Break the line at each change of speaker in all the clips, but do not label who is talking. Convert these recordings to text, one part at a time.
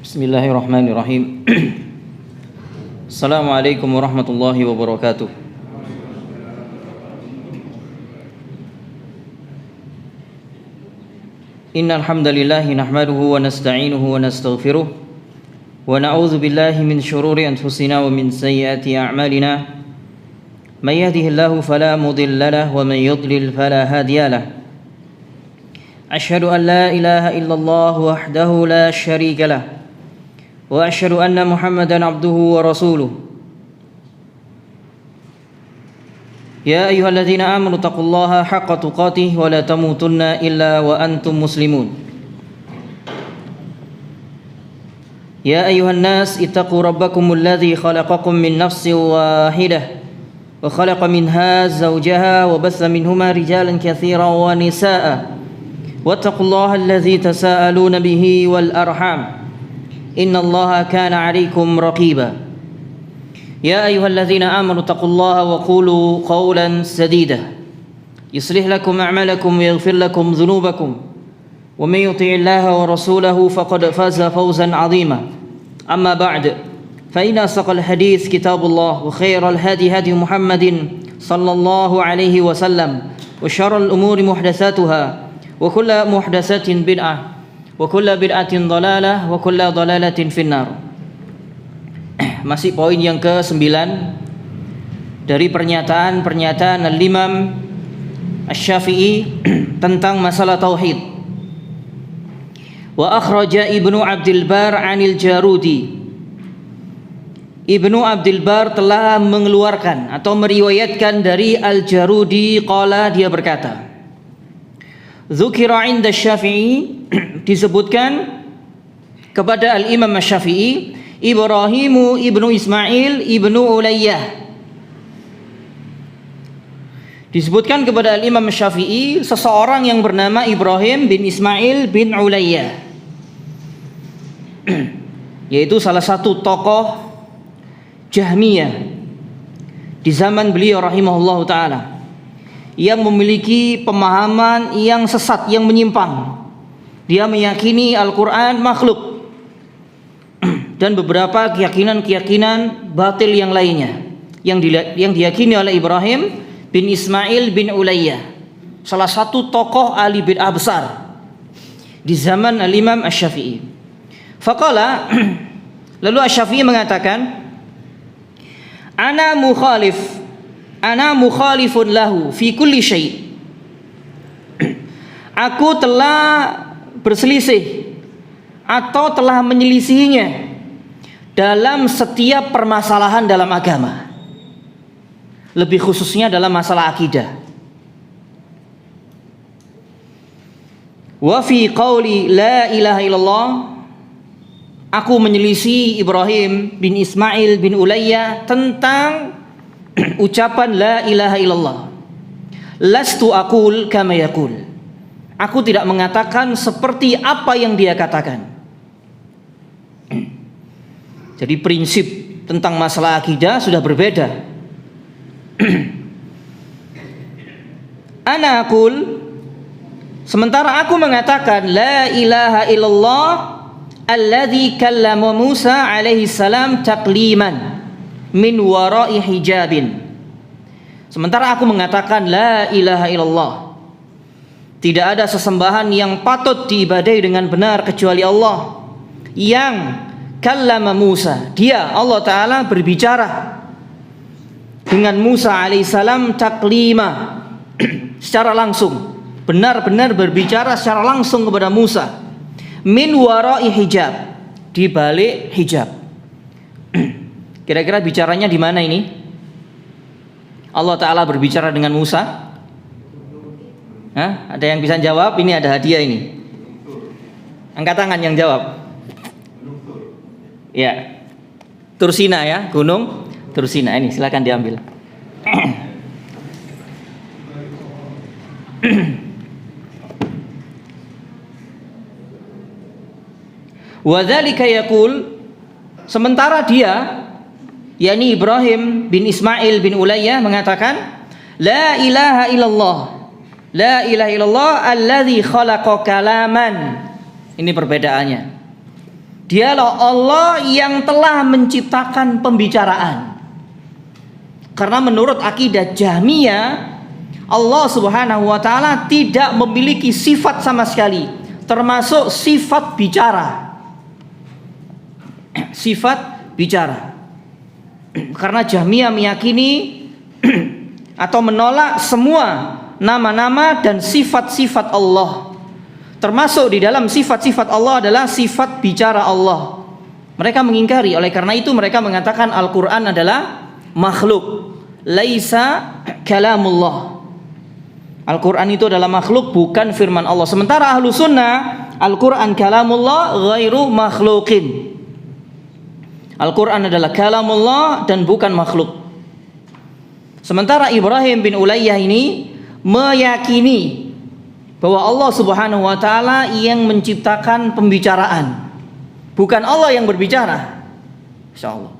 Bismillahirrahmanirrahim. Assalamualaikum warahmatullahi wabarakatuh. Innal hamdalillah nahmaduhu wa nasta'inuhu wa nastaghfiruh wa na'udzu billahi min shururi anfusina wa min sayyiati a'malina. May yahdihillahu fala mudilla lahu wa may yudlil fala hadiya lahu. Asyhadu an la ilaha illallah wahdahu la syarika lahu wa asyhadu anna Muhammadan abduhu wa rasuluh. Ya ayyuhalladzina amanu taqullaha haqqa tuqatih wa la tamutunna illa wa antum muslimun. Ya ayyuhan nas ittaqu rabbakumul ladzi khalaqakum min nafsin wahidah wa khalaqa minha zawjaha wa batha minhuma rijalan katsiran wa nisaa'a wattaqullaha alladzi tasaaluna bihi wal arham innallaha kana 'alaikum raqiba. Ya ayyuhalladzina amanu taqullaha wa qulu qawlan sadida yuslih lakum a'malakum wa yaghfir lakum dhunubakum wa may yuti'illaha wa rasulahu faqad faza fawzan 'azima. Amma ba'd, fa inna asdaqal hadits kitabullah wa khairal hadi hadi Muhammadin sallallahu alaihi wasallam wa syarrul umuri muhdatsatuha wa kullu muhdatsatin bid'ah wa kullu bid'atin dhalalah wa kullu dhalalatin finnar. Masih poin yang ke-9 dari pernyataan Al-Imam Asy-Syafi'i tentang masalah tauhid. Wa akhraja Ibnu Abdul Bar 'anil Jarudi. Ibnu Abdul Bar telah mengeluarkan atau meriwayatkan dari Al-Jarudi qala, dia berkata, Dzukira 'inda Syafi'i, disebutkan kepada Al-Imam Asy-Syafi'i, Ibrahimu ibnu Ismail ibnu Ulayyah. Disebutkan kepada Al-Imam Asy-Syafi'i seseorang yang bernama Ibrahim bin Ismail bin Ulayyah, yaitu salah satu tokoh Jahmiyah di zaman beliau rahimahullahu taala, yang memiliki pemahaman yang sesat, yang menyimpang. Dia meyakini Al-Quran makhluk dan beberapa keyakinan-keyakinan batil yang lainnya yang diyakini oleh Ibrahim bin Ismail bin Ulayyah, salah satu tokoh ahli bid'ah besar di zaman Al-Imam Asy-Syafi'i. Faqala, lalu Asy-Syafi'i mengatakan, Ana mukhalifun lahu fi kulli syai'. Aku telah berselisih atau telah menyelisihinya dalam setiap permasalahan dalam agama, lebih khususnya dalam masalah akidah. Wa fi qauli la ilaha illallah, aku menyelisih Ibrahim bin Ismail bin Ulayyah tentang ucapan la ilaha illallah. Lastu aqul kama yaqul, aku tidak mengatakan seperti apa yang dia katakan. Jadi prinsip tentang masalah akidah sudah berbeda. Ana aqul, sementara aku mengatakan la ilaha illallah alladzi kallama Musa alaihi salam takliman min wara'i hijabin. Sementara aku mengatakan la ilaha illallah, tidak ada sesembahan yang patut diibadahi dengan benar kecuali Allah, yang kallama Musa, dia Allah Ta'ala berbicara dengan Musa alaihissalam taklima, secara langsung, benar-benar berbicara secara langsung kepada Musa, min wara'i hijab, di balik hijab. Kira-kira bicaranya di mana ini? Allah Ta'ala berbicara dengan Musa? Hah? Ada yang bisa jawab? Ini ada hadiah ini. Angkat tangan yang jawab. Ya, Tursina ya, Gunung Tursina. Ini silakan diambil. Wa dzalika yaqul, sementara dia, yakni Ibrahim bin Ismail bin Ulayyah, mengatakan la ilaha illallah, la ilaha illallah alladzi khalaqa kalaman. Ini perbedaannya. Dialah Allah yang telah menciptakan pembicaraan. Karena menurut akidah Jahmiyah, Allah Subhanahu wa taala tidak memiliki sifat sama sekali, termasuk sifat bicara. Sifat bicara. Karena Jahmiyah meyakini atau menolak semua nama-nama dan sifat-sifat Allah. Termasuk di dalam sifat-sifat Allah adalah sifat bicara Allah. Mereka mengingkari, oleh karena itu mereka mengatakan Al-Quran adalah makhluk, laisa kalamullah. Al-Quran itu adalah makhluk, bukan firman Allah. Sementara ahlu sunnah, Al-Quran kalamullah ghairu makhlukin. Al-Quran adalah kalamullah dan bukan makhluk. Sementara Ibrahim bin Ulayyah ini meyakini bahwa Allah Subhanahu wa taala yang menciptakan pembicaraan, bukan Allah yang berbicara. Insyaallah.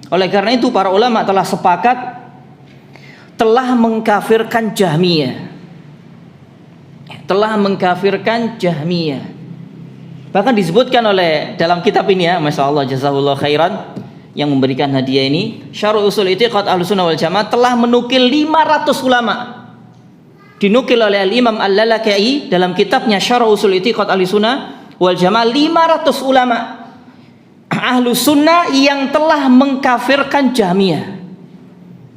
Oleh karena itu para ulama telah sepakat telah mengkafirkan Jahmiyah. Telah mengkafirkan Jahmiyah. Bahkan disebutkan oleh dalam kitab ini ya, masyaallah jazakallahu khairan, yang memberikan hadiah ini, Syarh Ushul I'tiqad Ahlussunnah wal Jamaah telah menukil 500 ulama. Dinukil oleh Al-Imam Al-Lalaka'i dalam kitabnya Syarh Ushul I'tiqad Ahlussunnah wal Jamaah 500 ulama Ahlus Sunnah yang telah mengkafirkan Jahmiyah.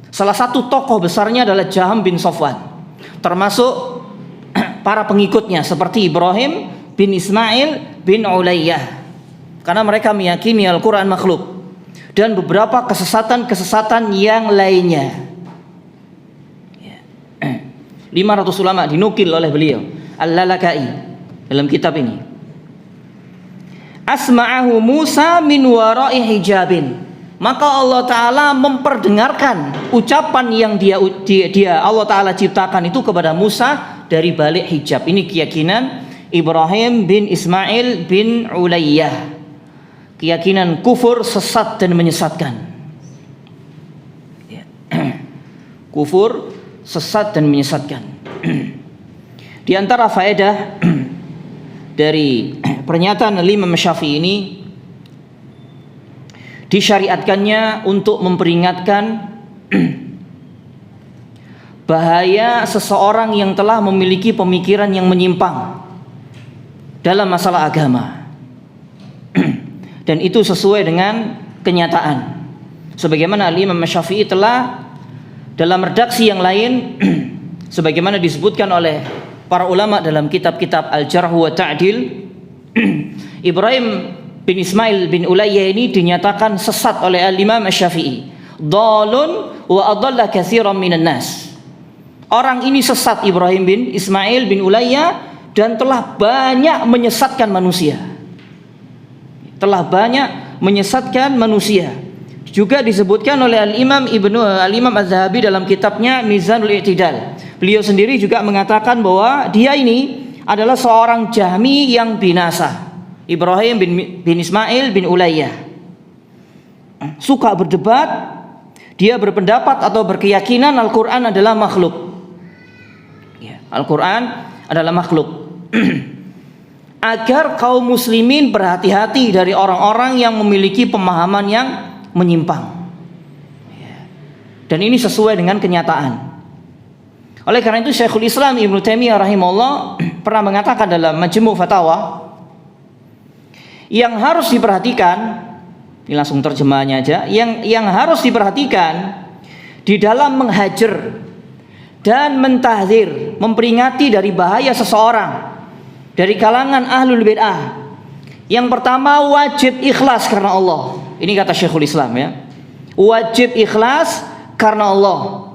Salah satu tokoh besarnya adalah Jaham bin Safwan, termasuk para pengikutnya seperti Ibrahim bin Ismail bin Ulayyah, karena mereka meyakini Al-Quran makhluk, dan beberapa kesesatan-kesesatan yang lainnya. 500 ulama dinukil oleh beliau Al-Lalaka'i dalam kitab ini. Asma'ahu Musa min wara'i hijabin. Maka Allah Ta'ala memperdengarkan ucapan yang dia Allah Ta'ala ciptakan itu kepada Musa dari balik hijab. Ini keyakinan Ibrahim bin Ismail bin Ulayyah. Keyakinan kufur, sesat dan menyesatkan. Kufur, sesat dan menyesatkan. Di antara faedah dari pernyataan Imam Syafi'i ini, disyariatkannya untuk memperingatkan bahaya seseorang yang telah memiliki pemikiran yang menyimpang dalam masalah agama. Dan itu sesuai dengan kenyataan. Sebagaimana Imam Syafi'i telah dalam redaksi yang lain sebagaimana disebutkan oleh para ulama dalam kitab-kitab Al-Jarh wa Ta'dil, Ibrahim bin Ismail bin Ulayyah ini dinyatakan sesat oleh Al-Imam Syafi'i. Dhalun wa adalla katsiran minan nas. Orang ini sesat, Ibrahim bin Ismail bin Ulayyah, dan telah banyak menyesatkan manusia. Telah banyak menyesatkan manusia. Juga disebutkan oleh Al-Imam Az-Zahabi dalam kitabnya Mizanul I'tidal. Beliau sendiri juga mengatakan bahwa dia ini adalah seorang Jahmi yang binasa. Ibrahim bin Ismail bin Ulayyah suka berdebat. Dia berpendapat atau berkeyakinan Al-Quran adalah makhluk. Al-Quran adalah makhluk. Agar kaum muslimin berhati-hati dari orang-orang yang memiliki pemahaman yang menyimpang. Dan ini sesuai dengan kenyataan. Oleh karena itu Syekhul Islam Ibnu Taimiyah rahimahullah pernah mengatakan dalam Majmu' Fatawa, yang harus diperhatikan, ini langsung terjemahannya aja, yang harus diperhatikan di dalam menghajar dan mentahdzir, memperingati dari bahaya seseorang dari kalangan ahlul bid'ah. Yang pertama, wajib ikhlas karena Allah. Ini kata Syekhul Islam ya. Wajib ikhlas karena Allah,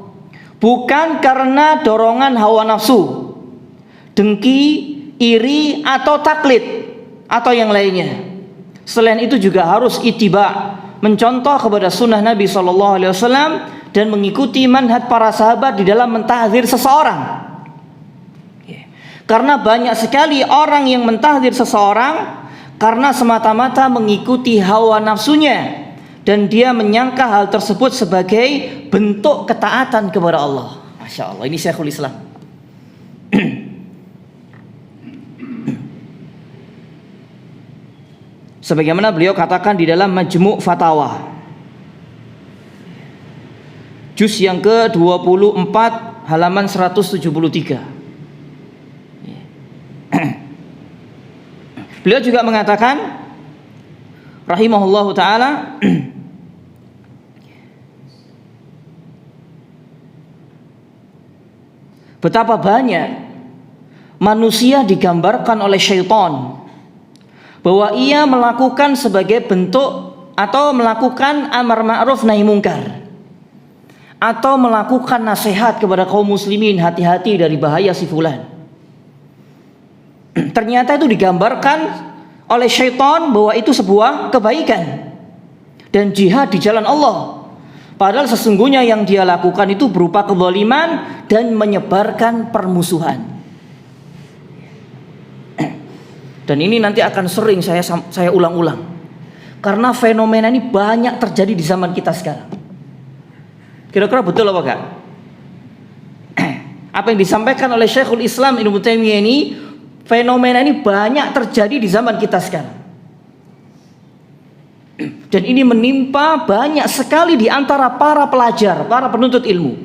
bukan karena dorongan hawa nafsu, dengki, iri atau taklid atau yang lainnya. Selain itu juga harus ittiba, mencontoh kepada sunnah Nabi SAW dan mengikuti manhaj para sahabat di dalam mentahdzir seseorang. Karena banyak sekali orang yang mentahdzir seseorang karena semata-mata mengikuti hawa nafsunya, dan dia menyangka hal tersebut sebagai bentuk ketaatan kepada Allah. Masya Allah, ini Syekhul Islam. Sebagaimana beliau katakan di dalam Majmu' Fatawa juz yang ke-24 halaman 173. Beliau juga mengatakan rahimahullahu taala, betapa banyak manusia digambarkan oleh syaitan bahwa ia melakukan sebagai bentuk atau melakukan amar ma'ruf nahi mungkar, atau melakukan nasihat kepada kaum muslimin, hati-hati dari bahaya si fulan. Ternyata itu digambarkan oleh syaitan bahwa itu sebuah kebaikan dan jihad di jalan Allah. Padahal sesungguhnya yang dia lakukan itu berupa kezaliman dan menyebarkan permusuhan. Dan ini nanti akan sering saya ulang-ulang, karena fenomena ini banyak terjadi di zaman kita sekarang. Kira-kira betul apa enggak? Apa yang disampaikan oleh Syekhul Islam Ibnu Taimiyah ini, fenomena ini banyak terjadi di zaman kita sekarang. Dan ini menimpa banyak sekali di antara para pelajar, para penuntut ilmu.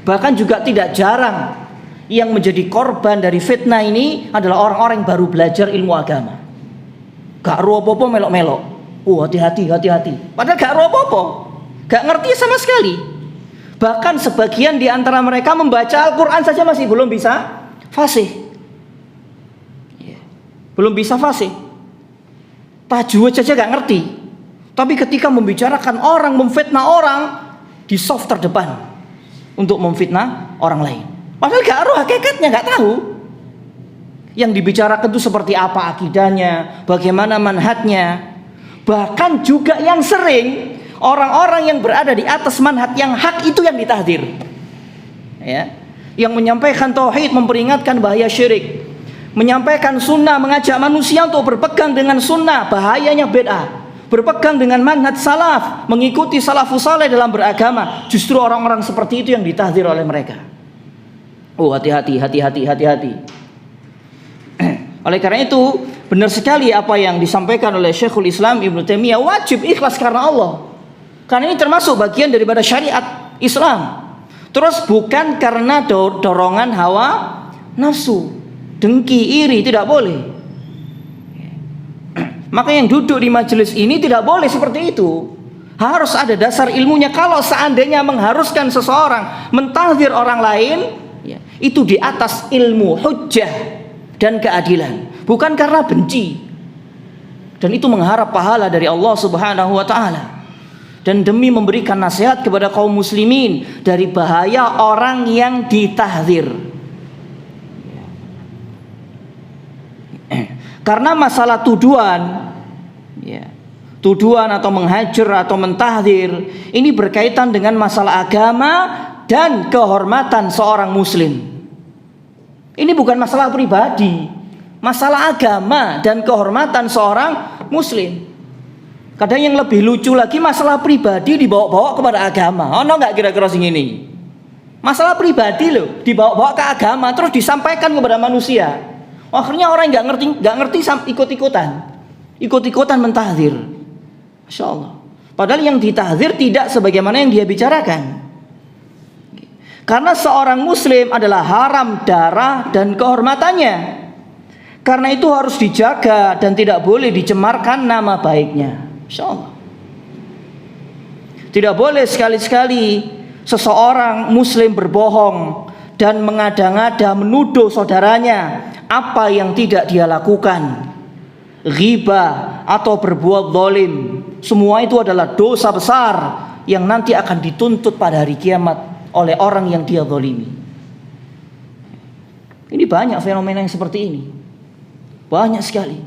Bahkan juga tidak jarang yang menjadi korban dari fitnah ini adalah orang-orang yang baru belajar ilmu agama. Gak ro apa-apa melok-melok. Hati-hati. Padahal gak ro apa-apa, gak ngerti sama sekali. Bahkan sebagian di antara mereka membaca Al-Quran saja masih belum bisa fasih. Belum bisa fasih. Tajwid saja gak ngerti. Tapi ketika membicarakan orang, memfitnah orang, di soft terdepan untuk memfitnah orang lain. Padahal gak tahu hakikatnya, gak tahu. Yang dibicarakan itu seperti apa akidahnya, bagaimana manhajnya. Bahkan juga yang sering orang-orang yang berada di atas manhaj yang hak itu yang ditahdir. Ya. Yang menyampaikan tauhid, memperingatkan bahaya syirik, menyampaikan sunnah, mengajak manusia untuk berpegang dengan sunnah, bahayanya bid'ah, berpegang dengan manhaj salaf, mengikuti salafus saleh dalam beragama. Justru orang-orang seperti itu yang ditahdir oleh mereka. Hati-hati. Oleh karena itu, benar sekali apa yang disampaikan oleh Syekhul Islam Ibnu Taimiyah, wajib ikhlas karena Allah. Karena ini termasuk bagian daripada syariat Islam. Terus bukan karena dorongan hawa nafsu, dengki, iri, tidak boleh. Maka yang duduk di majelis ini tidak boleh seperti itu. Harus ada dasar ilmunya. Kalau seandainya mengharuskan seseorang mentahdzir orang lain, ya, itu di atas ilmu, hujjah dan keadilan, bukan karena benci. Dan itu mengharap pahala dari Allah Subhanahu wa taala. Dan demi memberikan nasihat kepada kaum muslimin dari bahaya orang yang ditahdzir. Karena masalah tuduhan, ya, tuduhan atau menghajar atau mentahdzir, ini berkaitan dengan masalah agama dan kehormatan seorang muslim. Ini bukan masalah pribadi, masalah agama dan kehormatan seorang muslim. Kadang yang lebih lucu lagi, masalah pribadi dibawa-bawa kepada agama. Oh, no, nggak kira-kira sing ini? Masalah pribadi loh, dibawa-bawa ke agama terus disampaikan kepada manusia. Akhirnya orang nggak ngerti ikut-ikutan mentahdzir. Masya Allah. Padahal yang ditahdzir tidak sebagaimana yang dia bicarakan. Karena seorang muslim adalah haram darah dan kehormatannya. Karena itu harus dijaga dan tidak boleh dicemarkan nama baiknya. Masya Allah. Tidak boleh sekali-sekali seseorang muslim berbohong dan mengada-ngada menuduh saudaranya apa yang tidak dia lakukan, ghibah atau berbuat zalim. Semua itu adalah dosa besar yang nanti akan dituntut pada hari kiamat oleh orang yang dia zalimi. Ini banyak fenomena yang seperti ini, banyak sekali.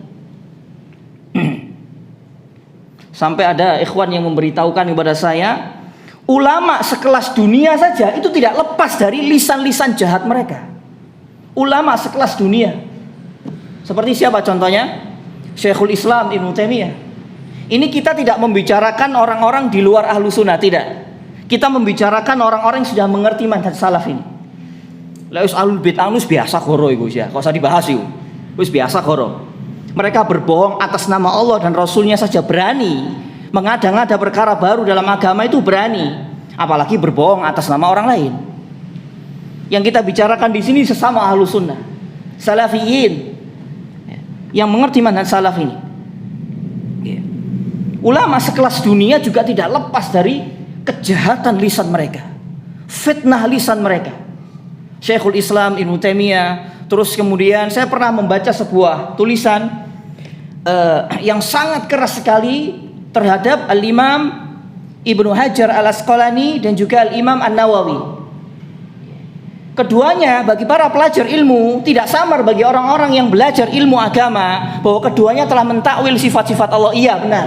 Sampai ada ikhwan yang memberitahukan kepada saya, ulama sekelas dunia saja itu tidak lepas dari lisan-lisan jahat mereka. Ulama sekelas dunia. Seperti siapa contohnya? Syekhul Islam Ibnu Taimiyah. Ini kita tidak membicarakan orang-orang di luar ahlu sunnah, tidak. Kita membicarakan orang-orang yang sudah mengerti manhaj salaf ini. Lah wis ahlul bid'ah wis biasa koro iku ya, kok usah dibahas iku. Wis biasa koro.
Mereka berbohong atas nama Allah dan Rasulnya saja berani. Mengada-ngada perkara baru dalam agama itu berani, apalagi berbohong atas nama orang lain. Yang kita bicarakan di sini sesama Ahlus Sunnah, Salafiyin, yang mengerti manhaj salaf ini. Ulama sekelas dunia juga tidak lepas dari kejahatan lisan mereka, fitnah lisan mereka. Syekhul Islam Ibnu Taimiyah. Terus kemudian saya pernah membaca sebuah tulisan yang sangat keras sekali terhadap Al-Imam Ibnu Hajar Al-Asqalani dan juga Al-Imam An-Nawawi. Keduanya bagi para pelajar ilmu tidak samar bagi orang-orang yang belajar ilmu agama bahwa keduanya telah mentakwil sifat-sifat Allah. Iya, benar.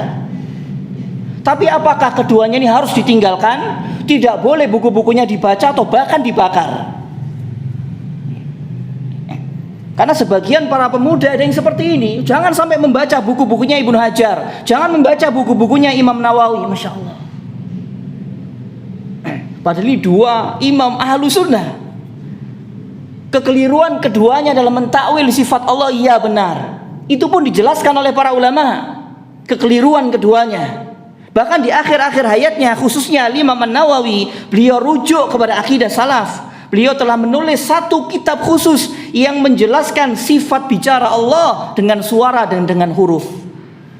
Tapi apakah keduanya ini harus ditinggalkan? Tidak boleh buku-bukunya dibaca atau bahkan dibakar. Karena sebagian para pemuda ada yang seperti ini. Jangan sampai membaca buku-bukunya Ibnu Hajar, jangan membaca buku-bukunya Imam Nawawi. Masya Allah. Padahal ini dua imam Ahlus Sunnah. Kekeliruan keduanya dalam mentakwil sifat Allah, iya benar. Itu pun dijelaskan oleh para ulama. Kekeliruan keduanya. Bahkan di akhir-akhir hayatnya, khususnya Imam An-Nawawi, beliau rujuk kepada akidah salaf. Beliau telah menulis satu kitab khusus yang menjelaskan sifat bicara Allah dengan suara dan dengan huruf.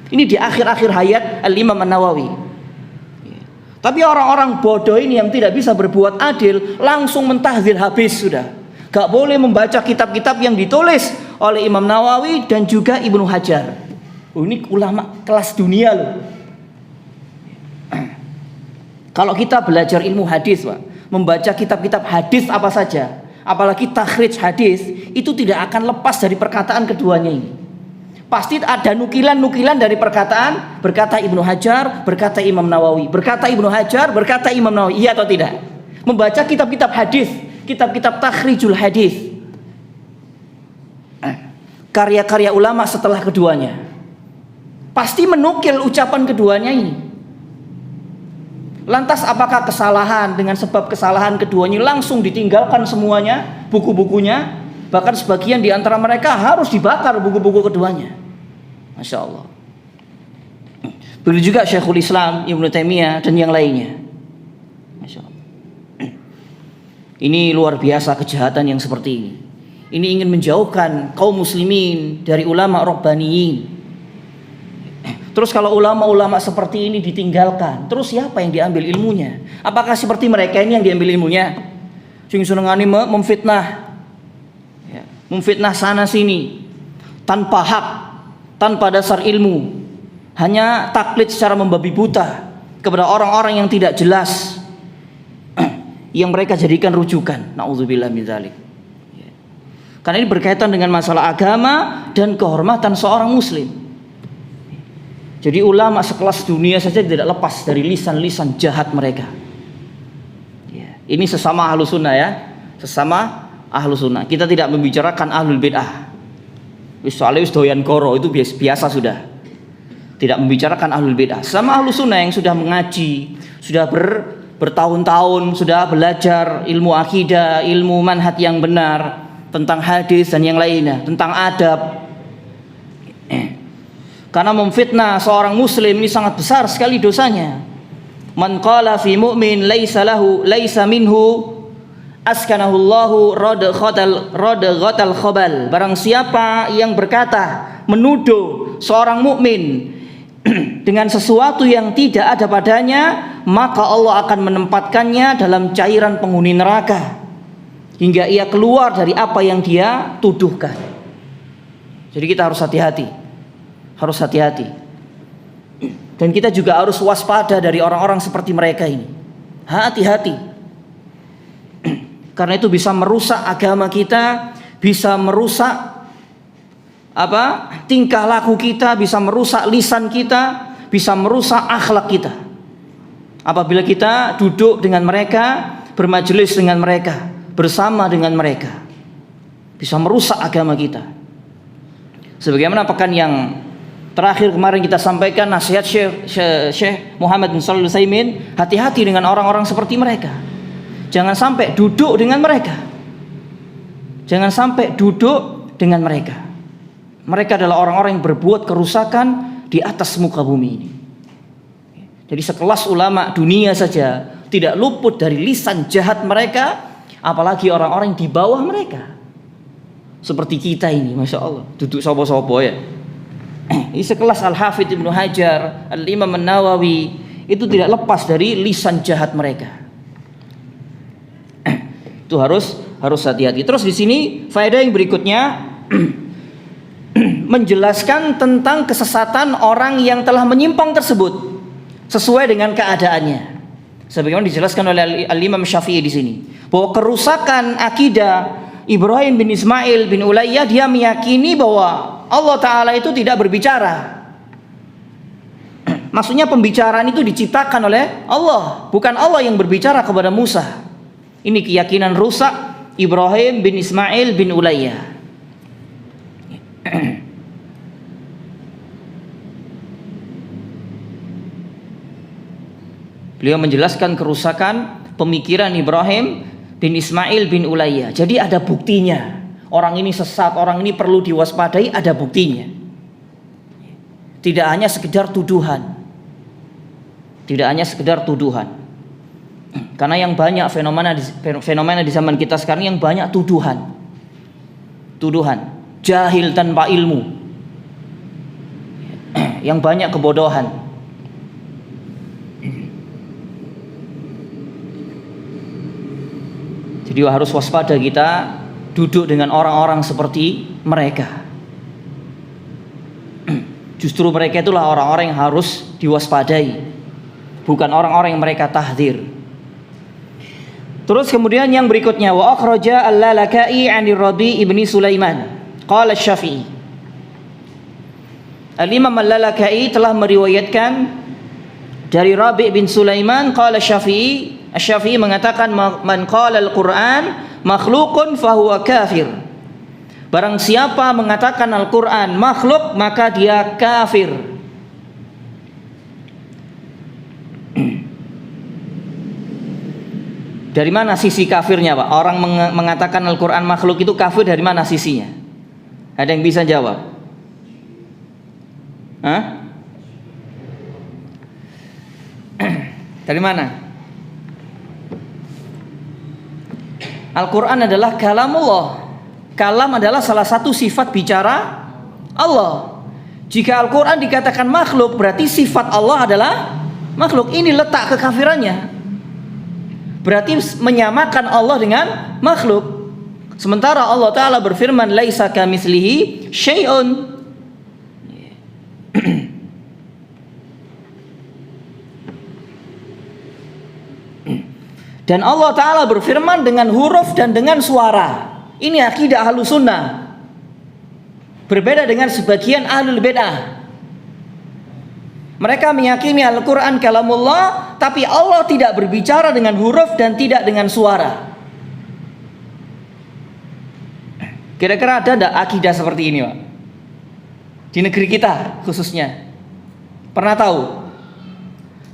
Ini di akhir-akhir hayat Al-Imam An-Nawawi. Tapi orang-orang bodoh ini yang tidak bisa berbuat adil langsung mentahdzir habis sudah. Gak boleh membaca kitab-kitab yang ditulis oleh Imam Nawawi dan juga Ibnu Hajar. Ini ulama kelas dunia loh. Kalau kita belajar ilmu hadis, Pak, membaca kitab-kitab hadis apa saja, apalagi takhrij hadis, itu tidak akan lepas dari perkataan keduanya ini. Pasti ada nukilan-nukilan dari perkataan, berkata Ibnu Hajar, berkata Imam Nawawi, berkata Ibnu Hajar, berkata Imam Nawawi. Iya atau tidak? Membaca kitab-kitab hadis, kitab-kitab takhrijul hadis, karya-karya ulama setelah keduanya, pasti menukil ucapan keduanya ini. Lantas apakah kesalahan dengan sebab kesalahan keduanya langsung ditinggalkan semuanya buku-bukunya? Bahkan sebagian di antara mereka harus dibakar buku-buku keduanya. Masya Allah. Begitu juga Syekhul Islam Ibnu Taimiyah dan yang lainnya. Masya Allah. Ini luar biasa kejahatan yang seperti ini. Ini ingin menjauhkan kaum muslimin dari ulama rabbaniyin. Terus kalau ulama-ulama seperti ini ditinggalkan, terus siapa yang diambil ilmunya? Apakah seperti mereka ini yang diambil ilmunya? Sing senengane memfitnah, memfitnah sana sini, tanpa hak, tanpa dasar ilmu, hanya taklid secara membabi buta kepada orang-orang yang tidak jelas, yang mereka jadikan rujukan. Nauzubillah min dzalik. Karena ini berkaitan dengan masalah agama dan kehormatan seorang muslim. Jadi ulama sekelas dunia saja tidak lepas dari lisan-lisan jahat mereka. Ini sesama Ahlus Sunnah ya, sesama Ahlus Sunnah. Kita tidak membicarakan Ahlul Bid'ah. Soalnya doyan koro itu biasa sudah. Tidak membicarakan Ahlul Bid'ah. Sama Ahlus Sunnah yang sudah mengaji, sudah bertahun-tahun, sudah belajar ilmu akidah, ilmu manhaj yang benar tentang hadis dan yang lainnya, tentang adab. Karena memfitnah seorang muslim ini sangat besar sekali dosanya. Man qala fi mu'min laisa minhu askanahu Allahu radghatal khabal. Barang siapa yang berkata menuduh seorang mukmin dengan sesuatu yang tidak ada padanya, maka Allah akan menempatkannya dalam cairan penghuni neraka hingga ia keluar dari apa yang dia tuduhkan. Jadi kita harus hati-hati. Harus hati-hati. Dan kita juga harus waspada dari orang-orang seperti mereka ini. Hati-hati. Karena itu bisa merusak agama kita, bisa merusak tingkah laku kita, bisa merusak lisan kita, bisa merusak akhlak kita. Apabila kita duduk dengan mereka, bermajelis dengan mereka, bersama dengan mereka, bisa merusak agama kita. Sebagaimana pekan yang terakhir kemarin kita sampaikan nasihat Syekh Muhammad bin Shalih Al-Utsaimin, hati-hati dengan orang-orang seperti mereka. Jangan sampai duduk dengan mereka. Jangan sampai duduk dengan mereka. Mereka adalah orang-orang yang berbuat kerusakan di atas muka bumi ini. Jadi sekelas ulama dunia saja tidak luput dari lisan jahat mereka, apalagi orang-orang di bawah mereka. Seperti kita ini, Masya Allah, duduk sopo-sopo ya. Ini sekelas Al-Hafidh Ibnu Hajar, Al-Imam An-Nawawi, itu tidak lepas dari lisan jahat mereka. Itu harus hati-hati. Terus di sini faedah yang berikutnya menjelaskan tentang kesesatan orang yang telah menyimpang tersebut sesuai dengan keadaannya. Sebagaimana dijelaskan oleh Al-Imam Syafi'i di sini, bahwa kerusakan akidah Ibrahim bin Ismail bin Ulayyah, dia meyakini bahwa Allah Ta'ala itu tidak berbicara. Maksudnya pembicaraan itu diciptakan oleh Allah, bukan Allah yang berbicara kepada Musa. Ini keyakinan rusak Ibrahim bin Ismail bin Ulayyah. Beliau menjelaskan kerusakan pemikiran Ibrahim bin Ismail bin Ulayyah. Jadi ada buktinya. Orang ini sesat, orang ini perlu diwaspadai, ada buktinya. Tidak hanya sekedar tuduhan. Tidak hanya sekedar tuduhan. Karena yang banyak fenomena di zaman kita sekarang yang banyak tuduhan. Tuduhan, jahil tanpa ilmu. Yang banyak kebodohan. Jadi harus waspada kita duduk dengan orang-orang seperti mereka. Justru mereka itulah orang-orang yang harus diwaspadai, bukan orang-orang yang mereka tahdzir. Terus kemudian yang berikutnya, wa akhraja al-Lalaka'i 'an Rabi' ibni Sulaiman. Qala Asy-Syafi'i. Al-Imam al-Lalaka'i telah meriwayatkan dari Rabi' bin Sulaiman, qala Asy-Syafi'i. Asy-Syafi'i mengatakan, man qala al-Qur'an makhluqun fahuwa kafir. Barang siapa mengatakan Al-Qur'an makhluk, maka dia kafir. Dari mana sisi kafirnya, Pak? Orang mengatakan Al-Qur'an makhluk itu kafir, dari mana sisinya? Ada yang bisa jawab? Hah? Dari mana? Al-Quran adalah kalamullah. Kalam adalah salah satu sifat bicara Allah. Jika Al-Quran dikatakan makhluk, berarti sifat Allah adalah makhluk. Ini letak kekafirannya. Berarti menyamakan Allah dengan makhluk. Sementara Allah Ta'ala berfirman, laisa kamitslihi syai'un. Dan Allah Ta'ala berfirman dengan huruf dan dengan suara. Ini akidah Ahlus Sunnah. Berbeda dengan sebagian Ahlul Bid'ah. Mereka meyakini Al-Quran kalamullah, tapi Allah tidak berbicara dengan huruf dan tidak dengan suara. Kira-kira ada tidak akidah seperti ini, Pak? Di negeri kita khususnya. Pernah tahu?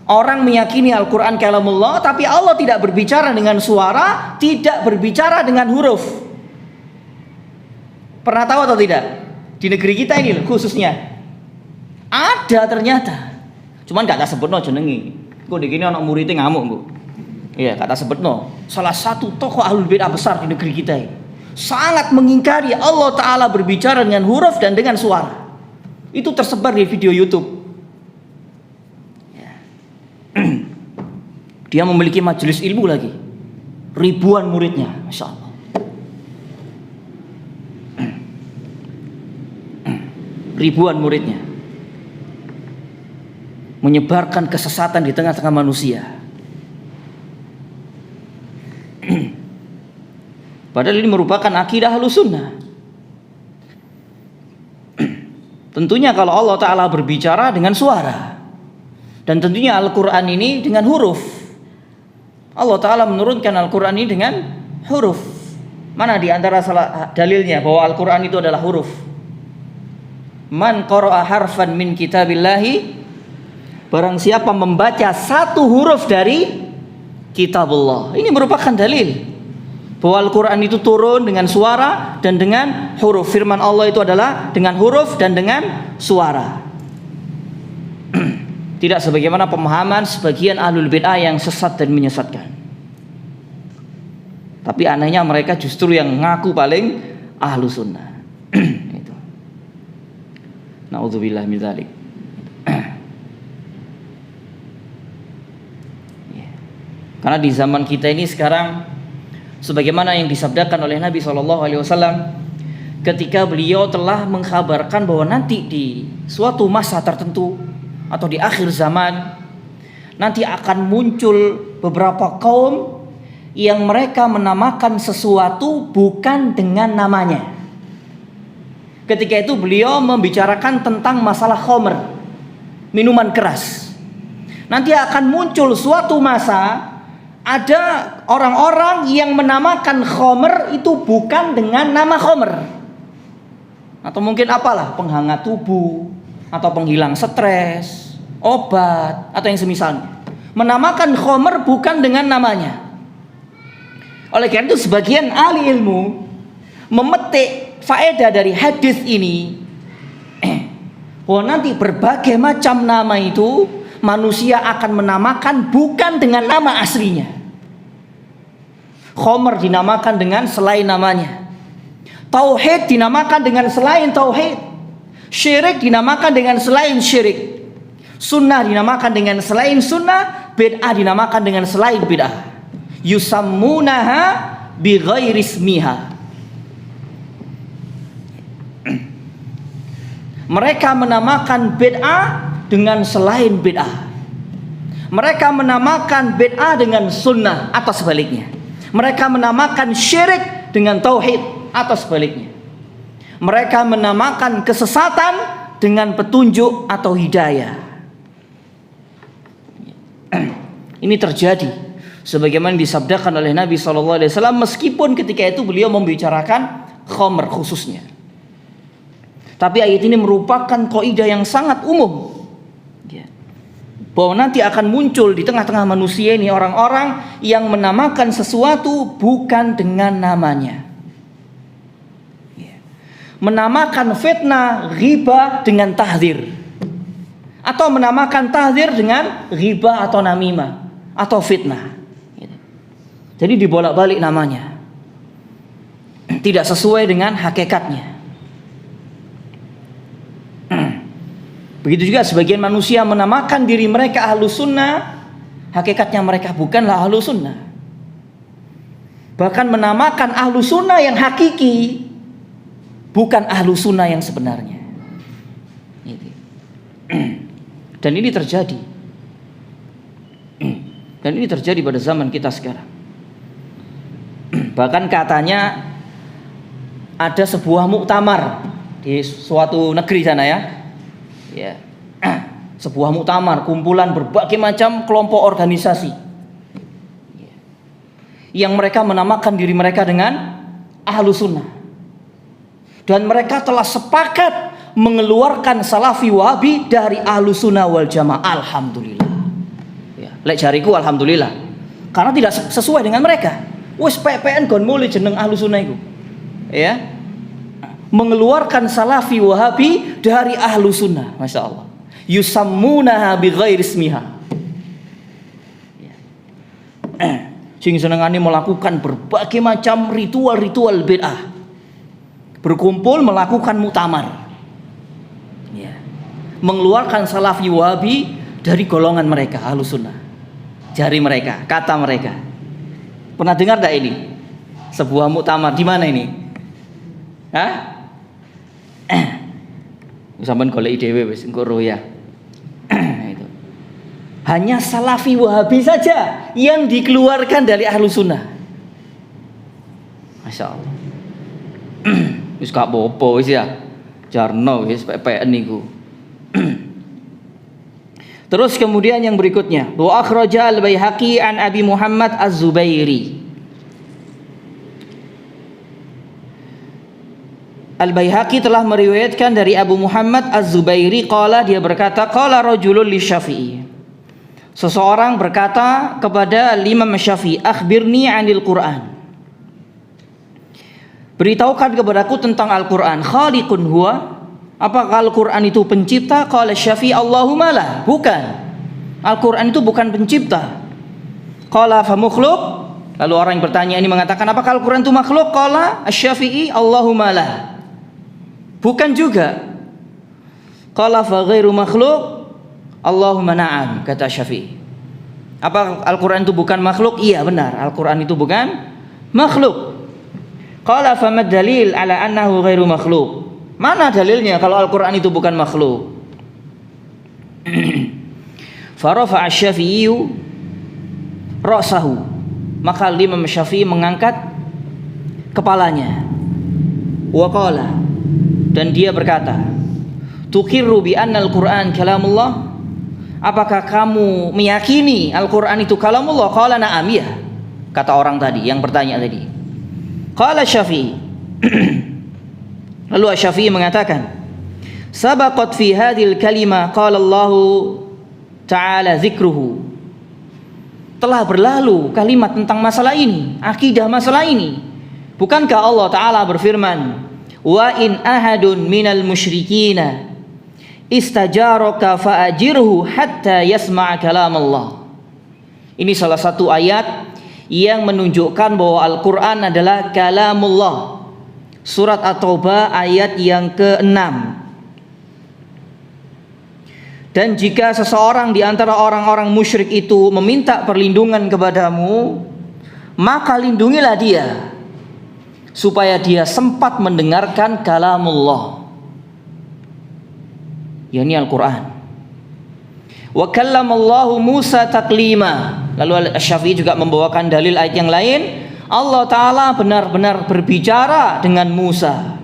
Orang meyakini Al-Quran kalamullah, tapi Allah tidak berbicara dengan suara, tidak berbicara dengan huruf. Pernah tahu atau tidak? Di negeri kita ini khususnya ada ternyata. Cuman gak tak sebutno jenengi. Kok dikini anak muridnya ngamuk, Bu. Iya, kata sebutno. Salah satu tokoh Ahlul Bid'ah besar di negeri kita ini sangat mengingkari Allah Ta'ala berbicara dengan huruf dan dengan suara. Itu tersebar di video YouTube. Dia memiliki majelis ilmu lagi, ribuan muridnya, Masya Allah. Ribuan muridnya, menyebarkan kesesatan di tengah-tengah manusia. Padahal ini merupakan akidah Ahlus Sunnah. Tentunya kalau Allah Ta'ala berbicara dengan suara, dan tentunya Al-Quran ini dengan huruf. Allah Ta'ala menurunkan Al-Quran ini dengan huruf. Mana di antara dalilnya bahwa Al-Quran itu adalah huruf? Man qara'a harfan min kitabillahi, barang siapa membaca satu huruf dari kitabullah. Ini merupakan dalil bahwa Al-Quran itu turun dengan suara dan dengan huruf. Firman Allah itu adalah dengan huruf dan dengan suara. Tidak sebagaimana pemahaman sebagian ahlul bid'ah yang sesat dan menyesatkan. Tapi anehnya mereka justru yang ngaku paling ahlu sunnah. Itu. Na'udzubillah min dzalik. Karena di zaman kita ini sekarang, sebagaimana yang disabdakan oleh Nabi SAW ketika beliau telah mengkhabarkan bahwa nanti di suatu masa tertentu atau di akhir zaman nanti akan muncul beberapa kaum yang mereka menamakan sesuatu bukan dengan namanya. Ketika itu beliau membicarakan tentang masalah khamr, minuman keras. Nanti akan muncul suatu masa ada orang-orang yang menamakan khamr itu bukan dengan nama khamr. Atau mungkin apalah, penghangat tubuh atau penghilang stres, obat atau yang semisalnya. Menamakan khamr bukan dengan namanya. Oleh karena itu sebagian ahli ilmu memetik faedah dari hadis ini, bahwa nanti berbagai macam nama itu manusia akan menamakan bukan dengan nama aslinya. Khamr dinamakan dengan selain namanya. Tauhid dinamakan dengan selain tauhid. Syirik dinamakan dengan selain syirik. Sunnah dinamakan dengan selain sunnah. Bid'ah dinamakan dengan selain bid'ah. Yusammunaha bighairi ismiha. Mereka menamakan bid'ah dengan selain bid'ah. Mereka menamakan bid'ah dengan sunnah atau sebaliknya. Mereka menamakan syirik dengan tauhid atau sebaliknya. Mereka menamakan kesesatan dengan petunjuk atau hidayah. Ini terjadi sebagaimana disabdakan oleh Nabi SAW, meskipun ketika itu beliau membicarakan khamr khususnya. Tapi ayat ini merupakan kaidah yang sangat umum, bahwa nanti akan muncul di tengah-tengah manusia ini orang-orang yang menamakan sesuatu bukan dengan namanya. Menamakan fitnah, ghibah dengan tahdzir, atau menamakan tahdzir dengan ghibah atau namimah atau fitnah. Jadi dibolak-balik namanya, tidak sesuai dengan hakikatnya. Begitu juga sebagian manusia menamakan diri mereka ahlu sunnah, hakikatnya mereka bukanlah ahlu sunnah. Bahkan menamakan ahlu sunnah yang hakiki bukan ahlu sunnah yang sebenarnya. Dan ini terjadi. Dan ini terjadi pada zaman kita sekarang. Bahkan katanya ada sebuah muktamar di suatu negeri sana ya. Sebuah muktamar, kumpulan berbagai macam kelompok organisasi yang mereka menamakan diri mereka dengan ahlu sunnah. Dan mereka telah sepakat mengeluarkan salafi wahabi dari ahlu sunnah wal jamaah. Alhamdulillah. Lek jariku alhamdulillah. Karena tidak sesuai dengan mereka. Wis PPN gon mulai jeneng ahlu sunnah itu. Ya. Mengeluarkan salafi wahabi dari ahlu sunnah. Masya Allah. Yusammunaha bighairi ismiha. Sing senengane melakukan berbagai macam ritual-ritual bid'ah. Berkumpul melakukan muktamar. Mengeluarkan salafi wahabi dari golongan mereka ahlu sunnah. Jari mereka, kata mereka. Pernah dengar tak ini? Sebuah muktamar di mana ini? Hah? Sampeyan golek dhewe wis engko roya. Itu. Hanya salafi wahabi saja yang dikeluarkan dari ahlu sunnah. Masya Allah. Wis gak apa-apa wis ya. Jarno wis PPN niku. Terus kemudian yang berikutnya, wa akhraja al-Baihaqi an Abi Muhammad Az-Zubairi. Al-Baihaqi telah meriwayatkan dari Abu Muhammad Az-Zubairi qala, dia berkata qala rajulun li Syafi'i. Seseorang berkata kepada Imam Syafi'i, akhbirni 'anil Qur'an. beritahukan kepadaku tentang Al-Quran. Khaliqun huwa, apakah Al-Quran itu pencipta? Qala Syafi'i Allahumma la, bukan. Al-Quran itu bukan pencipta. Qala fa makhluq, lalu orang yang bertanya ini mengatakan, apakah Al-Quran itu makhluk? Qala Asy-Syafi'i Allahumma la, bukan juga. Qala fa ghairu makhluq Allahumma na'am, kata Syafi'i. Apa Al-Quran itu bukan makhluk? Iya benar, Al-Quran itu bukan makhluk. Qala fa mad dalil ala annahu ghairu makhluk, mana dalilnya kalau Al-Quran itu bukan makhluk? Farafa Asy-Syafi'i ra'sahu, maka Imam Syafi'i mengangkat kepalanya. Wa qala, dan dia berkata, tuqirru bi anna al-Qur'an kalamullah, apakah kamu meyakini Al-Qur'an itu kalamullah? Qala na'am, ya, kata orang tadi yang bertanya tadi. Qala Syafi'i, lalu Syafi'i mengatakan, sabaqat fi hadhil kalimah qala Allah ta'ala dzikruhu, telah berlalu kalimat tentang masalah ini, akidah masalah ini. Bukankah Allah Ta'ala berfirman, wa in ahadun minal musyrikina istajaraka fa'ajirhu hatta yasma'a kalam Allah. Ini salah satu ayat yang menunjukkan bahwa Al-Quran adalah kalamullah. Surat At-Taubah ayat yang ke-6. Dan jika seseorang di antara orang-orang musyrik itu meminta perlindungan kepadamu, maka lindungilah dia supaya dia sempat mendengarkan kalamullah, yakni Al-Quran. Wa kallamallahu Musa taklima. Lalu Asy-Syafi'i juga membawakan dalil ayat yang lain, Allah Ta'ala benar-benar berbicara dengan Musa.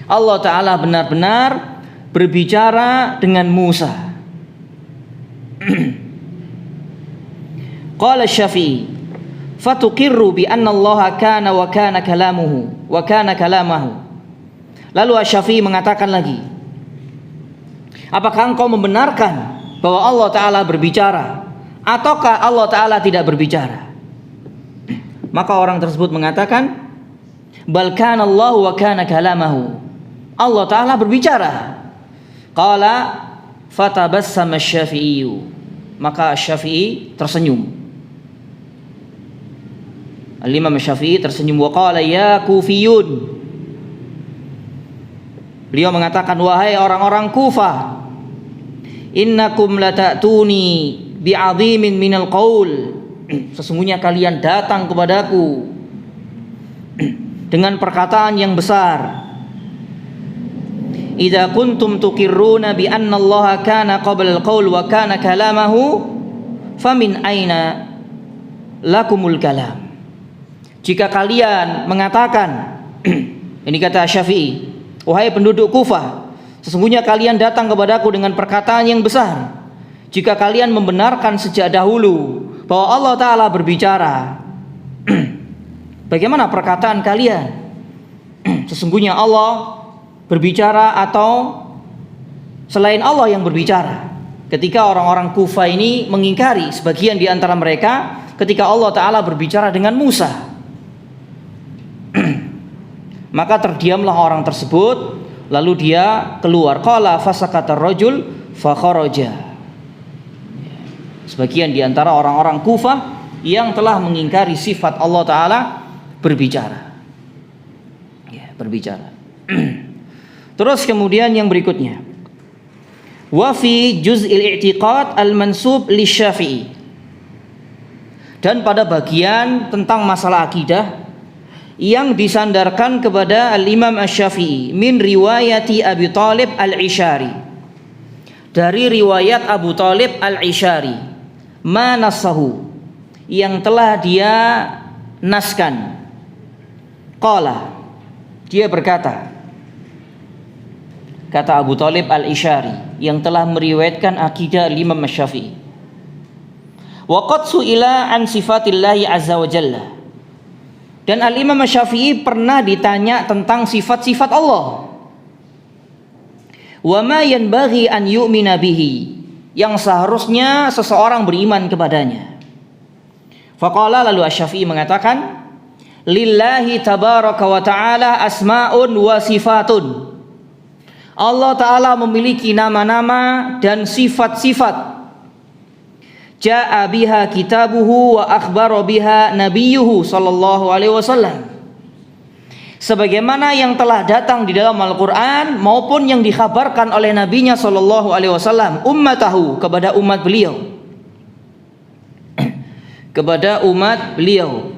Allah Ta'ala benar-benar berbicara dengan Musa. Qala Asy-Syafi'i, fatuqirru bi anna Allah kana wa kana kalamuhu wa kana kalamahu. Lalu Asy-Syafi'i mengatakan lagi, apakah engkau membenarkan bahwa Allah Ta'ala berbicara ataukah Allah Ta'ala tidak berbicara? Maka orang tersebut mengatakan, bal kana Allah wa kana kalamahu, Allah Ta'ala berbicara. Qala fatabassama Asy-Syafi'i, maka Asy-Syafi'i tersenyum. Al-Imam Asy-Syafi'i tersenyum. Wa qala ya Kufiyun, beliau mengatakan, wahai orang-orang Kufah, innakum lata'tuni bi'azimin minal qaul, sesungguhnya kalian datang kepadaku dengan perkataan yang besar. Idza kuntum tuqirruna bi anna Allah kana qabla al-qaul wa kana kalamahu famin aina lakumul kalam. Jika kalian mengatakan ini kata Syafi'i, wahai penduduk Kufah, sesungguhnya kalian datang kepadaku dengan perkataan yang besar. Jika kalian membenarkan sejak dahulu bahwa Allah Ta'ala berbicara, bagaimana perkataan kalian? Sesungguhnya Allah berbicara atau selain Allah yang berbicara? Ketika orang-orang Kufah ini mengingkari sebagian di antara mereka ketika Allah Ta'ala berbicara dengan Musa, maka terdiamlah orang tersebut, lalu dia keluar. Qala fasakata rajul fa kharaja. Sebagian di antara orang-orang Kufah yang telah mengingkari sifat Allah Ta'ala berbicara, ya, berbicara. Terus kemudian yang berikutnya, wa fi juz'il i'tiqad al-mansub li Syafi'i, dan pada bagian tentang masalah akidah yang disandarkan kepada Al-Imam Asy-Syafi'i, min riwayati Abi Thalib Al-Ishari, dari riwayat Abu Thalib Al-Ishari, ma nasahu, yang telah dia naskan. Qala, dia berkata, kata Abu Thalib Al-Ishari yang telah meriwayatkan akidah Imam Asy-Syafi'i, wa qad su'ila an sifatillahi azza wa jalla, dan Al-Imam Asy-Syafi'i pernah ditanya tentang sifat-sifat Allah. Wa ma yanbaghi an yu'mina bihi, yang seharusnya seseorang beriman kepadanya. Faqala, lalu Asy-Syafi'i mengatakan, lillahi tabaraka wa ta'ala asma'un wa sifatun. Allah Ta'ala memiliki nama-nama dan sifat-sifat. Ja'a biha kitabuhu wa akhbara biha nabiyuhu sallallahu alaihi wasallam. Sebagaimana yang telah datang di dalam Al-Quran maupun yang dikhabarkan oleh nabinya sallallahu alaihi wasallam ummatahu, kepada umat beliau. Kepada umat beliau.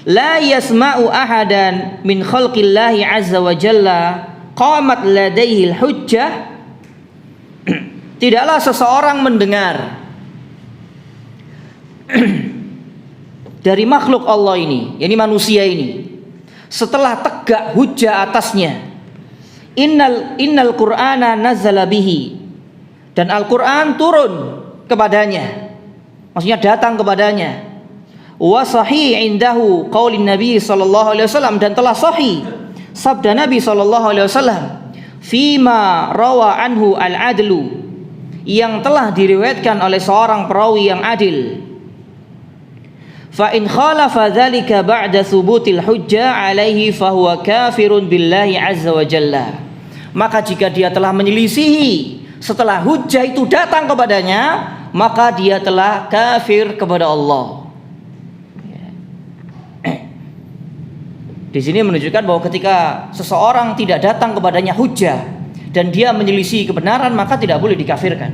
La yasma'u ahadan min khalqillahi azza wa jalla qamat ladaihi al-hujjah. Tidaklah seseorang mendengar dari makhluk Allah ini, yakni manusia ini, setelah tegak hujjah atasnya. Innal Qur'ana nazzala bihi, dan Al-Qur'an turun kepadanya, maksudnya datang kepadanya. Wa sahih indahu qaulin Nabi sallallahu alaihi wasallam, dan telah sahih sabda Nabi sallallahu alaihi wasallam fima rawa anhu al-adlu, yang telah diriwayatkan oleh seorang perawi yang adil. Fa in khalafa dzalika ba'da thubutil hujjah alaihi fahuwa kafirun billahi azza wa jalla. Maka jika dia telah menyelisihi setelah hujjah itu datang kepadanya, maka dia telah kafir kepada Allah. Di sini menunjukkan bahwa ketika seseorang tidak datang kepadanya hujjah dan dia menyelisih kebenaran, maka tidak boleh dikafirkan.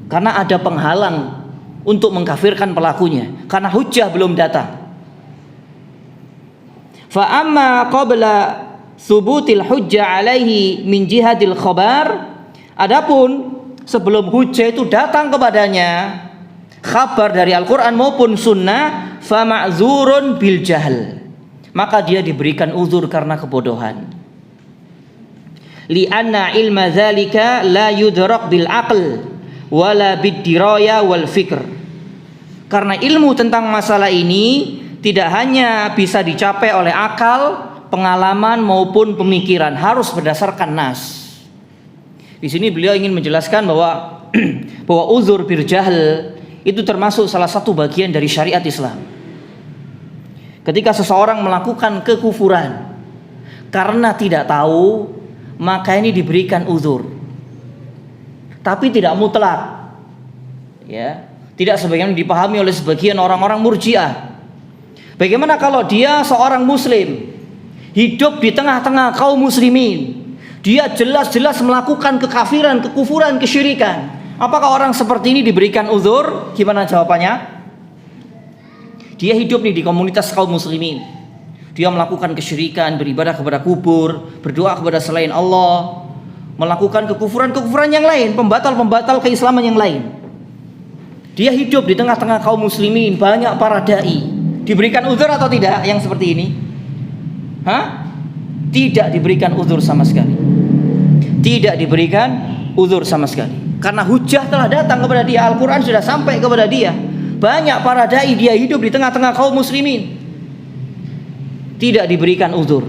Karena ada penghalang untuk mengkafirkan pelakunya, karena hujjah belum datang. Fa amma qabla thubutil hujjah alaihi min jihadil khabar, adapun sebelum hujjah itu datang kepadanya, kabar dari Al-Quran maupun sunnah, fa ma'zurun bil jahl, maka dia diberikan uzur karena kebodohan. Li'anna ilma dzalika la yudrak bil aql wala bid diraya wal fikr. Karena ilmu tentang masalah ini tidak hanya bisa dicapai oleh akal, pengalaman maupun pemikiran, harus berdasarkan nas. Di sini beliau ingin menjelaskan bahwa uzur bil jahl itu termasuk salah satu bagian dari syariat Islam. Ketika seseorang melakukan kekufuran karena tidak tahu, maka ini diberikan uzur, tapi tidak mutlak, ya, tidak sebagaimana dipahami oleh sebagian orang-orang Murji'ah. Bagaimana kalau dia seorang muslim, hidup di tengah-tengah kaum muslimin, dia jelas-jelas melakukan kekafiran, kekufuran, kesyirikan, apakah orang seperti ini diberikan uzur? Gimana jawabannya? Dia hidup nih di komunitas kaum muslimin, dia melakukan kesyirikan, beribadah kepada kubur, berdoa kepada selain Allah, melakukan kekufuran-kekufuran yang lain, pembatal-pembatal keislaman yang lain. Dia hidup di tengah-tengah kaum muslimin, banyak para dai. Diberikan uzur atau tidak yang seperti ini? Tidak diberikan uzur sama sekali. Tidak diberikan uzur sama sekali. Karena hujjah telah datang kepada dia, Al-Quran sudah sampai kepada dia. Banyak para dai, dia hidup di tengah-tengah kaum muslimin, tidak diberikan uzur.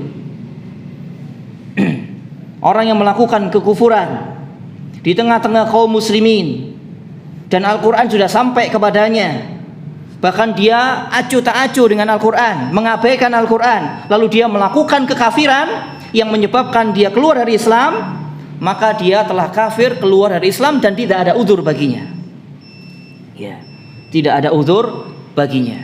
Orang yang melakukan kekufuran di tengah-tengah kaum muslimin dan Al-Quran sudah sampai kepadanya, bahkan dia acuh tak acuh dengan Al-Quran, mengabaikan Al-Quran, lalu dia melakukan kekafiran yang menyebabkan dia keluar dari Islam, maka dia telah kafir, keluar dari Islam, dan tidak ada uzur baginya. Ya, tidak ada uzur baginya.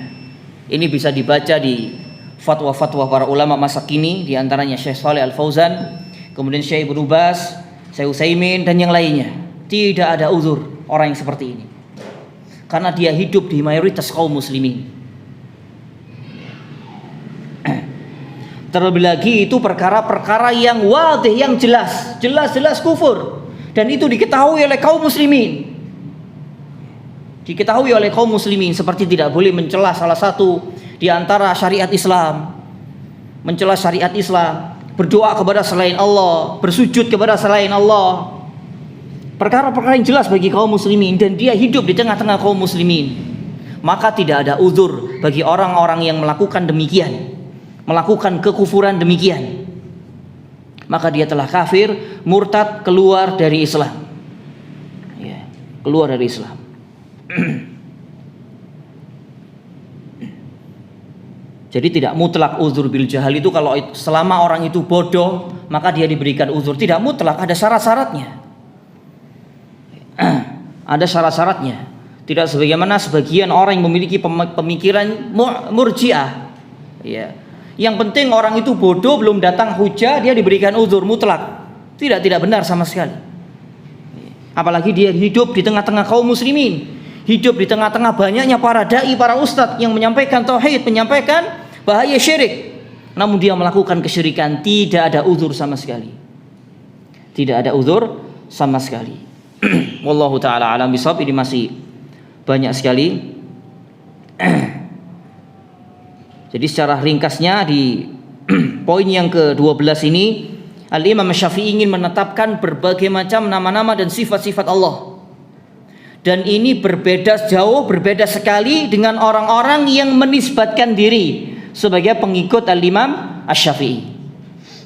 Ini bisa dibaca di fatwa-fatwa para ulama masa kini, di antaranya Syekh Shalih Al-Fauzan, kemudian Syekh Ibnu Baz, Syekh Utsaimin, dan yang lainnya. Tidak ada uzur orang yang seperti ini, karena dia hidup di mayoritas kaum muslimin. Terlebih lagi itu perkara-perkara yang wadih, yang jelas kufur, dan itu diketahui oleh kaum muslimin. Diketahui oleh kaum muslimin, seperti tidak boleh mencela salah satu di antara syariat Islam, mencela syariat Islam, berdoa kepada selain Allah, bersujud kepada selain Allah. Perkara-perkara yang jelas bagi kaum muslimin, dan dia hidup di tengah-tengah kaum muslimin, maka tidak ada uzur bagi orang-orang yang melakukan demikian, melakukan kekufuran demikian. Maka dia telah kafir, murtad, keluar dari Islam. Keluar dari Islam. Jadi tidak mutlak uzur bil jahal itu kalau selama orang itu bodoh maka dia diberikan uzur. Tidak mutlak, ada syarat-syaratnya. Ada syarat-syaratnya. Tidak sebagaimana sebagian orang yang memiliki pemikiran murji'ah. Ya. Yang penting orang itu bodoh, belum datang hujah, dia diberikan uzur mutlak. Tidak benar sama sekali. Apalagi dia hidup di tengah-tengah kaum muslimin, hidup di tengah-tengah banyaknya para dai, para ustadz yang menyampaikan tauhid, menyampaikan bahaya syirik, namun dia melakukan kesyirikan. Tidak ada uzur sama sekali. Tidak ada uzur sama sekali. Wallahu taala alam bisawab. Ini masih banyak sekali. Jadi secara ringkasnya di poin yang ke-12 ini, Al-Imam Syafi'i ingin menetapkan berbagai macam nama-nama dan sifat-sifat Allah. Dan ini berbeda jauh, berbeda sekali dengan orang-orang yang menisbatkan diri sebagai pengikut Al-Imam Syafi'i.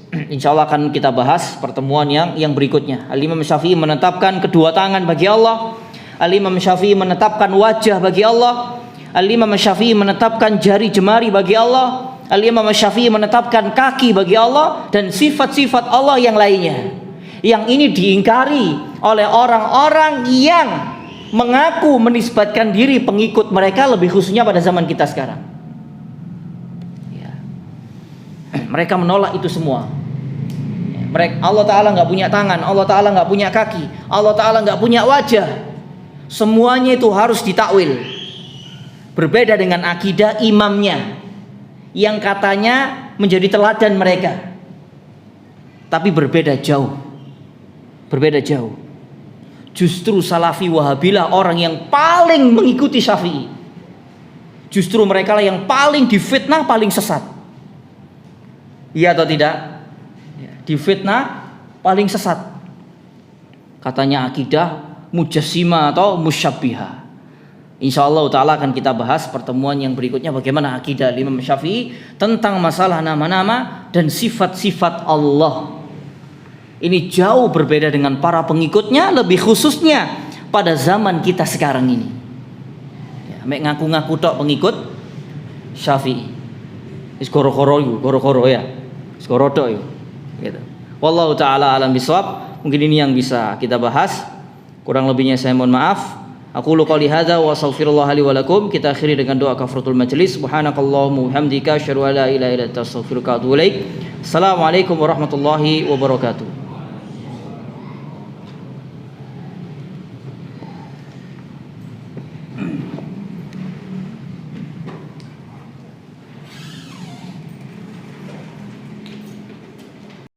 Insyaallah akan kita bahas pertemuan yang berikutnya. Al-Imam Syafi'i menetapkan kedua tangan bagi Allah. Al-Imam Syafi'i menetapkan wajah bagi Allah. Al-Imam Syafi'i menetapkan jari jemari bagi Allah. Al-Imam Syafi'i menetapkan kaki bagi Allah dan sifat-sifat Allah yang lainnya. Yang ini diingkari oleh orang-orang yang mengaku menisbatkan diri pengikut mereka, lebih khususnya pada zaman kita sekarang. Ya. Mereka menolak itu semua. Allah Ta'ala nggak punya tangan, Allah Ta'ala nggak punya kaki, Allah Ta'ala nggak punya wajah. Semuanya itu harus ditakwil. Berbeda dengan akidah imamnya yang katanya menjadi teladan mereka, tapi berbeda jauh. Berbeda jauh. Justru Salafi Wahabilah orang yang paling mengikuti Syafi'i. Justru mereka lah yang paling difitnah, paling sesat. Iya atau tidak? Difitnah, paling sesat. Katanya akidah mujassimah atau musyabbihah. Insyaallah ta'ala akan kita bahas pertemuan yang berikutnya bagaimana akidah Imam Syafi'i tentang masalah nama-nama dan sifat-sifat Allah. Ini jauh berbeda dengan para pengikutnya, lebih khususnya pada zaman kita sekarang ini. Ya, ngaku-ngaku tok pengikut Syafi'i. Wis goro-goro ya. Wis goro tok yo. Gitu. Wallahu ta'ala alam bisawab. Mungkin ini yang bisa kita bahas. Kurang lebihnya saya mohon maaf. Aku qouli hadza wa astaghfirullah li wa lakum. Kita akhiri dengan doa kafaratul majlis. Subhanakallahumma wa bihamdika asyhadu an la ilaha illa anta astaghfiruka wa atubu ilaik. Assalamualaikum warahmatullahi wabarakatuh.